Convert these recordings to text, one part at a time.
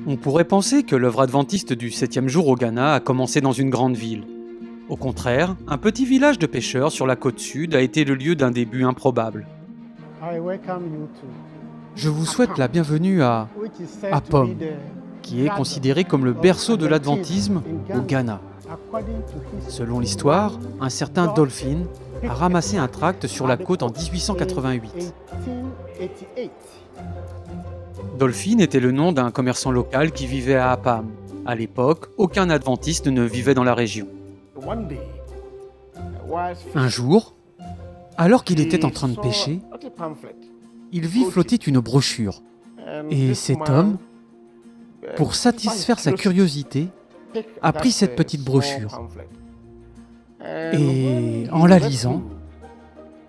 On pourrait penser que l'œuvre adventiste du 7e jour au Ghana a commencé dans une grande ville. Au contraire, un petit village de pêcheurs sur la côte sud a été le lieu d'un début improbable. Je vous souhaite la bienvenue à Apom, qui est considéré comme le berceau de l'adventisme au Ghana. Selon l'histoire, un certain Dolphin a ramassé un tract sur la côte en 1888. Dolphin était le nom d'un commerçant local qui vivait à Apam. À l'époque, aucun adventiste ne vivait dans la région. Un jour, alors qu'il était en train de pêcher, il vit flotter une brochure. Et cet homme, pour satisfaire sa curiosité, a pris cette petite brochure. Et en la lisant,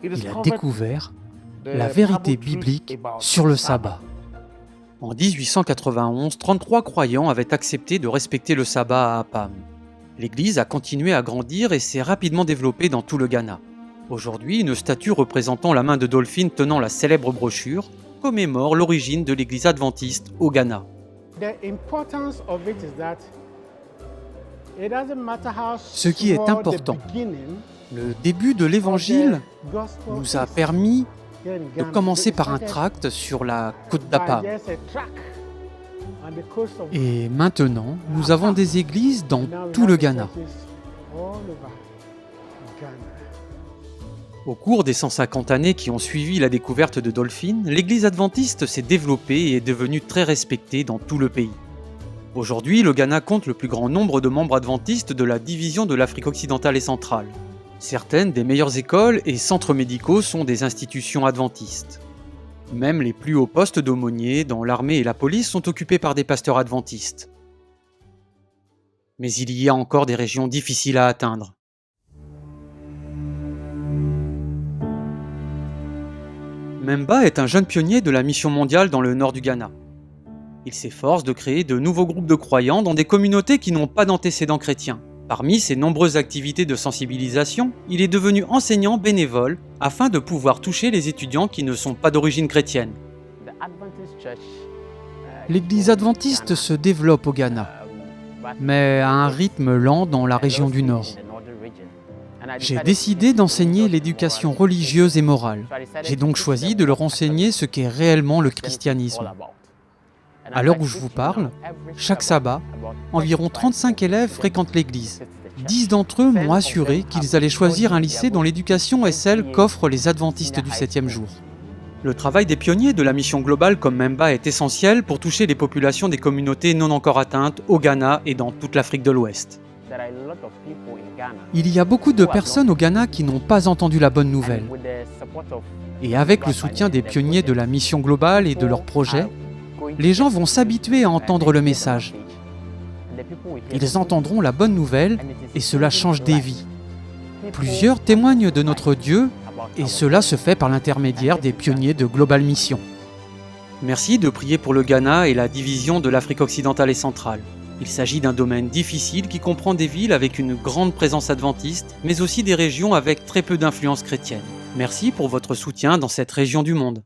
il a découvert la vérité biblique sur le sabbat. En 1891, 33 croyants avaient accepté de respecter le sabbat à Apam. L'église a continué à grandir et s'est rapidement développée dans tout le Ghana. Aujourd'hui, une statue représentant la main de Dolphin tenant la célèbre brochure commémore l'origine de l'église adventiste au Ghana. Ce qui est important, le début de l'évangile nous a permis de commencer par un tract sur la côte d'Apam. Et maintenant, nous avons des églises dans tout le Ghana. Au cours des 150 années qui ont suivi la découverte de Dolphin, l'église adventiste s'est développée et est devenue très respectée dans tout le pays. Aujourd'hui, le Ghana compte le plus grand nombre de membres adventistes de la division de l'Afrique occidentale et centrale. Certaines des meilleures écoles et centres médicaux sont des institutions adventistes. Même les plus hauts postes d'aumôniers dans l'armée et la police sont occupés par des pasteurs adventistes. Mais il y a encore des régions difficiles à atteindre. Memba est un jeune pionnier de la mission mondiale dans le nord du Ghana. Il s'efforce de créer de nouveaux groupes de croyants dans des communautés qui n'ont pas d'antécédents chrétiens. Parmi ses nombreuses activités de sensibilisation, il est devenu enseignant bénévole afin de pouvoir toucher les étudiants qui ne sont pas d'origine chrétienne. L'église adventiste se développe au Ghana, mais à un rythme lent dans la région du Nord. J'ai décidé d'enseigner l'éducation religieuse et morale. J'ai donc choisi de leur enseigner ce qu'est réellement le christianisme. À l'heure où je vous parle, chaque sabbat, environ 35 élèves fréquentent l'église. 10 d'entre eux m'ont assuré qu'ils allaient choisir un lycée dont l'éducation est celle qu'offrent les adventistes du 7e jour. Le travail des pionniers de la mission globale comme Memba est essentiel pour toucher les populations des communautés non encore atteintes au Ghana et dans toute l'Afrique de l'Ouest. Il y a beaucoup de personnes au Ghana qui n'ont pas entendu la bonne nouvelle. Et avec le soutien des pionniers de la mission globale et de leurs projets, les gens vont s'habituer à entendre le message. Ils entendront la bonne nouvelle et cela change des vies. Plusieurs témoignent de notre Dieu et cela se fait par l'intermédiaire des pionniers de Global Mission. Merci de prier pour le Ghana et la division de l'Afrique occidentale et centrale. Il s'agit d'un domaine difficile qui comprend des villes avec une grande présence adventiste, mais aussi des régions avec très peu d'influence chrétienne. Merci pour votre soutien dans cette région du monde.